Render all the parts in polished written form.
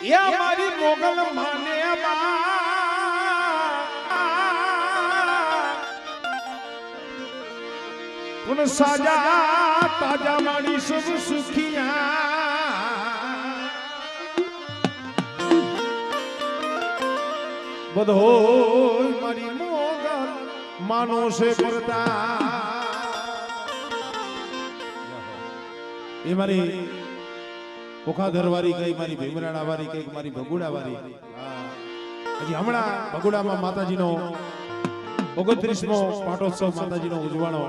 એ મારી મોગલ માને પણ સાજા તાજા મારી સબ સુખિયા બધો મારી મોગલ માનો છે કરતા એ મારી પોખાધર વાળી કઈ મારી ભીમરાણા વાળી કઈ મારી ભગુડા વાળી હજી હમણાં ભગુડામાં માતાજીનો 29મો પાટોત્સવ માતાજીનો ઉજવાણો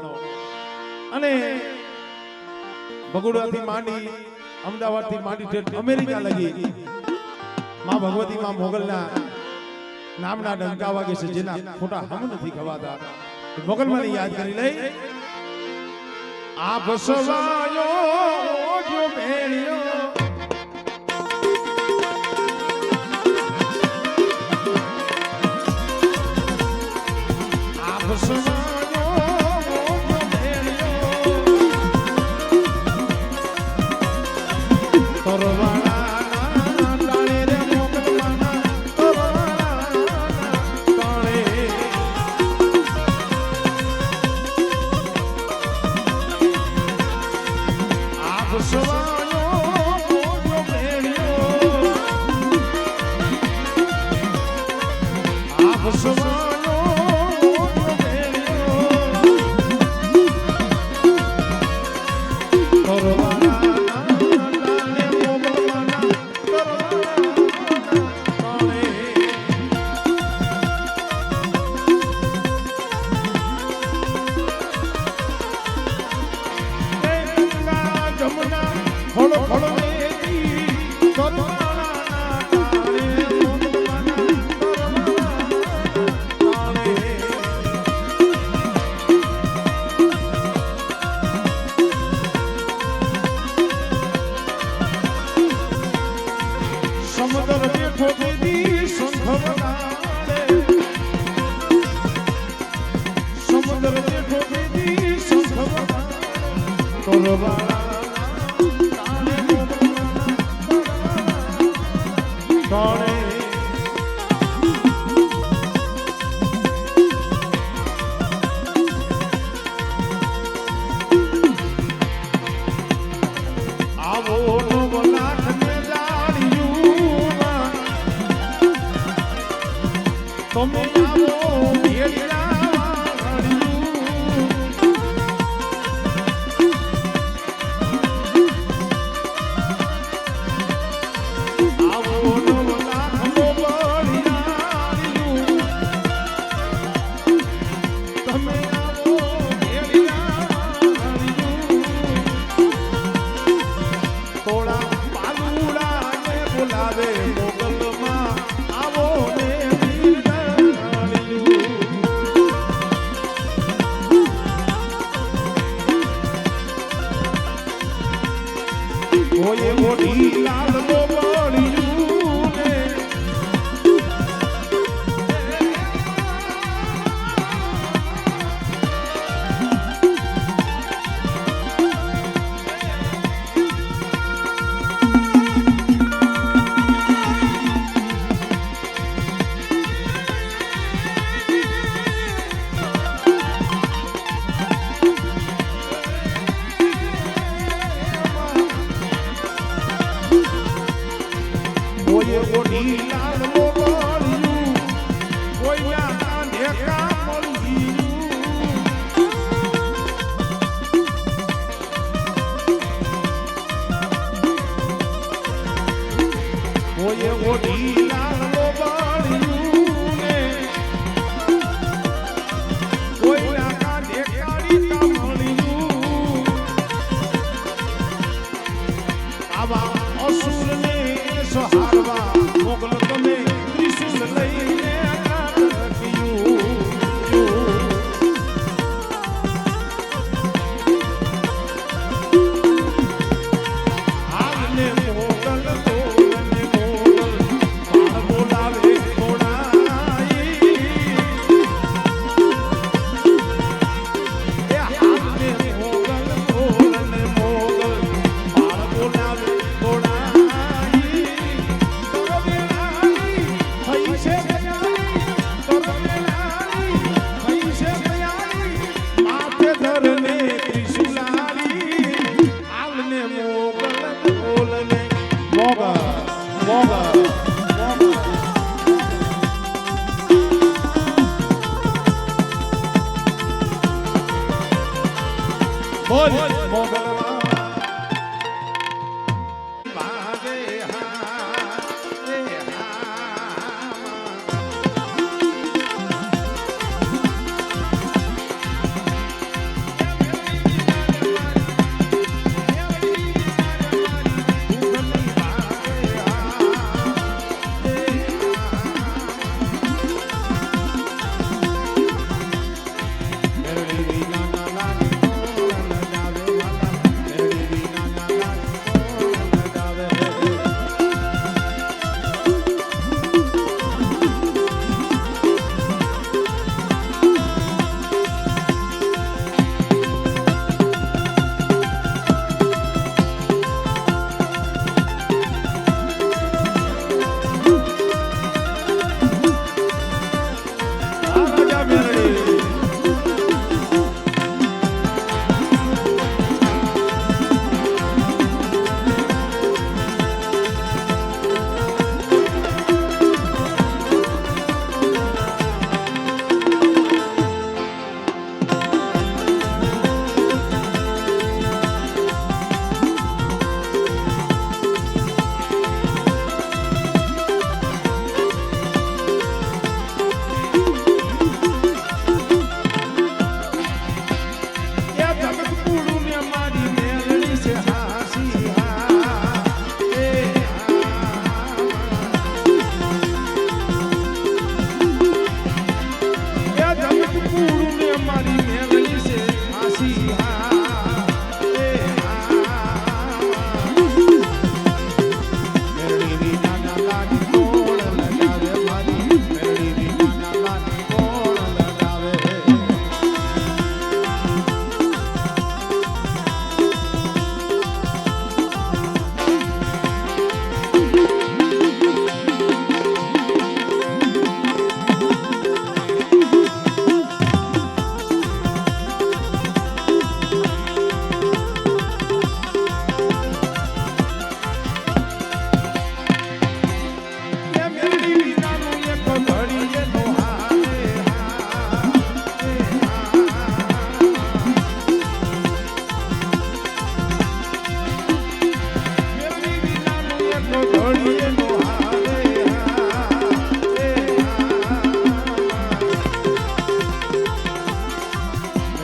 અને ભગુડાથી માંડી અમદાવાદથી માંડી ઠેઠ અમેરિકા લગી માં ભગવતી માં મોગલના નામના ડંકા વાગે છે જેના ખોટા હમ નથી ખવાતા મોગલમાં યાદ કરી લઈ આ બસવાયો જો ભેળ્યો આ બસવાયો જો ભેળ્યો તરવાળા સમુદ્ર બેઠો દીદી સંઘવનારે સમુદ્ર બેઠો દીદી સંઘવનારે તોરવાળા તાણે આવો નવનાથ ને તમે આવો થોડા પાલુડા ને બોલાવે મોગલમાં આવો ને ઓય મોટી લાલ બોબળિયું ને ઓડી લાલ બોબળિયું કોઈના કાંધે કામળિયું ઓય ઓડી લાલ બોબળિયું ને કોઈના કાંધે કાળી કામળિયું આવા અસુર ને સહારવા મોગલ તમે ત્રિશુલ લઈને હાલને મોગલ તોલને મોગલ બાળ બોલાવે કોણાઈ એ હાલને મોગલ તોલને મોગલ બાળ બોલાવે કોણાઈ મોગલ મોગલ બોલ મોગલ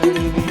Baby.